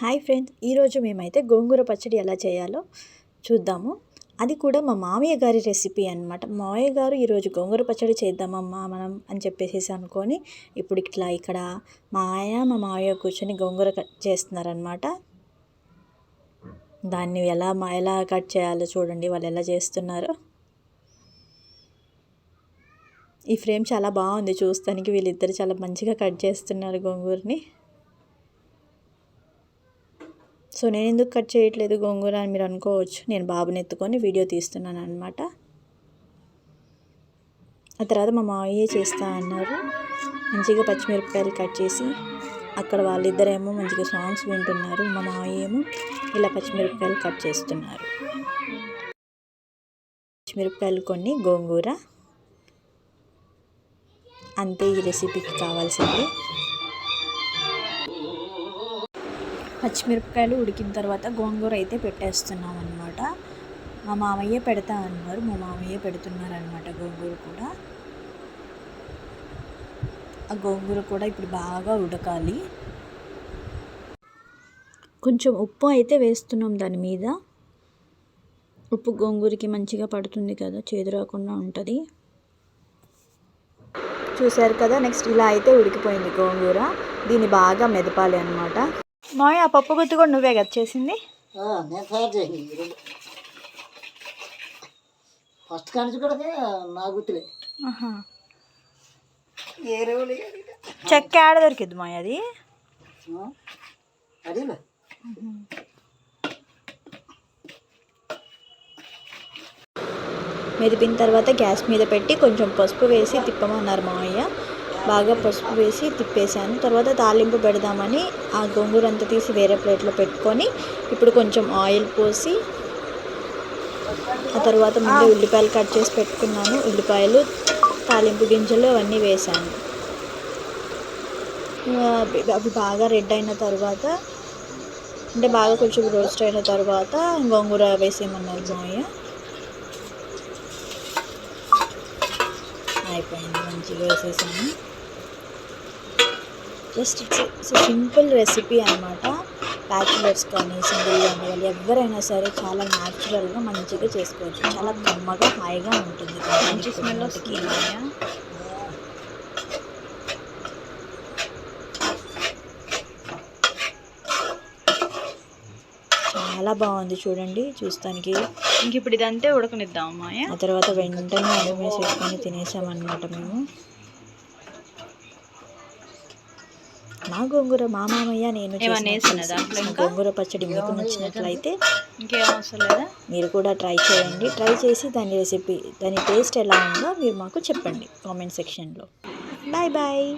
Hi friends, ఈరోజు మేమైతే గోంగూర పచ్చడి ఎలా చేయాలో చూద్దాము. అది కూడా మా మామయ్య గారి రెసిపీ అనమాట. మామయ్య గారు ఈరోజు గోంగూర పచ్చడి చేద్దామమ్మా మనం అని చెప్పేసి అనుకొని ఇప్పుడు ఇక్కడ మా మామయ్య కూర్చొని గోంగూర కట్ చేస్తున్నారనమాట. దాన్ని ఎలా కట్ చేయాలో చూడండి, వాళ్ళు ఎలా చేస్తున్నారో. ఈ ఫ్రేమ్ చాలా బాగుంది చూస్తానికి, వీళ్ళిద్దరు చాలా మంచిగా కట్ చేస్తున్నారు గోంగూరని. సో నేను ఎందుకు కట్ చేయట్లేదు గోంగూర అని మీరు అనుకోవచ్చు. నేను బాబుని ఎత్తుకొని వీడియో తీస్తున్నాను అనమాట. ఆ తర్వాత మా మావయ్య చేస్తా అన్నారు. మంచిగా పచ్చిమిరపకాయలు కట్ చేసి అక్కడ వాళ్ళిద్దరేమో మంచిగా సాంగ్స్ వింటున్నారు. మా మావయ్య ఏమో ఇలా పచ్చిమిరపకాయలు కట్ చేస్తున్నారు. పచ్చిమిరపకాయలు కొన్ని, గోంగూర, అంతే ఈ రెసిపీకి కావాల్సింది. పచ్చిమిరపకాయలు ఉడికిన తర్వాత గోంగూర అయితే పెట్టేస్తున్నాం అనమాట. మా మామయ్య పెడతా అన్నారు, మా మామయ్య పెడుతున్నారనమాట గోంగూర కూడా. ఆ గోంగూర కూడా ఇప్పుడు బాగా ఉడకాలి. కొంచెం ఉప్పు అయితే వేస్తున్నాం దాని మీద. ఉప్పు గోంగూరకి మంచిగా పడుతుంది కదా, చేదు రాకుండా ఉంటుంది. చూశారు కదా, నెక్స్ట్ ఇలా అయితే ఉడికిపోయింది గోంగూర. దీన్ని బాగా మెదపాలి అనమాట. మాయ ఆ పప్పు గుత్తి కూడా నువ్వే కదా చేసింది? నేను తయారు చేసింది ఫస్ట్ కానీ కూడా నా గుర్తులే. చెక్క ఆడ దొరికిద్ది మాయ అది. అదేనా మెదిపిన తర్వాత గ్యాస్ మీద పెట్టి కొంచెం పసుపు వేసి తిప్పమన్నారు మావయ్య. బాగా పసుపు వేసి తిప్పేసాను. తర్వాత తాలింపు పెడదామని ఆ గోంగూర అంతా తీసి వేరే ప్లేట్లో పెట్టుకొని ఇప్పుడు కొంచెం ఆయిల్ పోసి ఆ తర్వాత ముందే ఉల్లిపాయలు కట్ చేసి పెట్టుకున్నాను. ఉల్లిపాయలు, తాలింపు గింజలు అవన్నీ వేసాను. అవి బాగా రెడ్ అయిన తర్వాత, అంటే బాగా కొంచెం రోస్ట్ అయిన తర్వాత గోంగూర వేసేయమన్నారు మావయ్య. అయిపోయింది, మంచిగా వేసేసాను. జస్ట్ ఇట్స్ సింపుల్ రెసిపీ అనమాట. బ్యాచులర్స్ కానీ సింగిల్గా ఉండే వాళ్ళు ఎవరైనా సరే చాలా న్యాచురల్గా మంచిగా చేసుకోవచ్చు. చాలా కమ్మగా హాయిగా ఉంటుంది. స్మెల్ వస్తుంది. చాలా బాగుంది చూడండి చూస్తానికి. ఇంక ఇప్పుడు ఇదంతే ఉడకనిద్దాం మాయ. ఆ తర్వాత వెంటనే అన్నం వేసేసుకొని తినేసామన్నమాట మేము. మా గోంగూర మా మామయ్య నేను గోంగూర పచ్చడి మీకు నచ్చినట్లయితే ఇంకేం అవసరం లేదా, మీరు కూడా ట్రై చేయండి. ట్రై చేసి దాని టేస్ట్ ఎలా ఉందో మీరు మాకు చెప్పండి కామెంట్ సెక్షన్లో. Bye bye.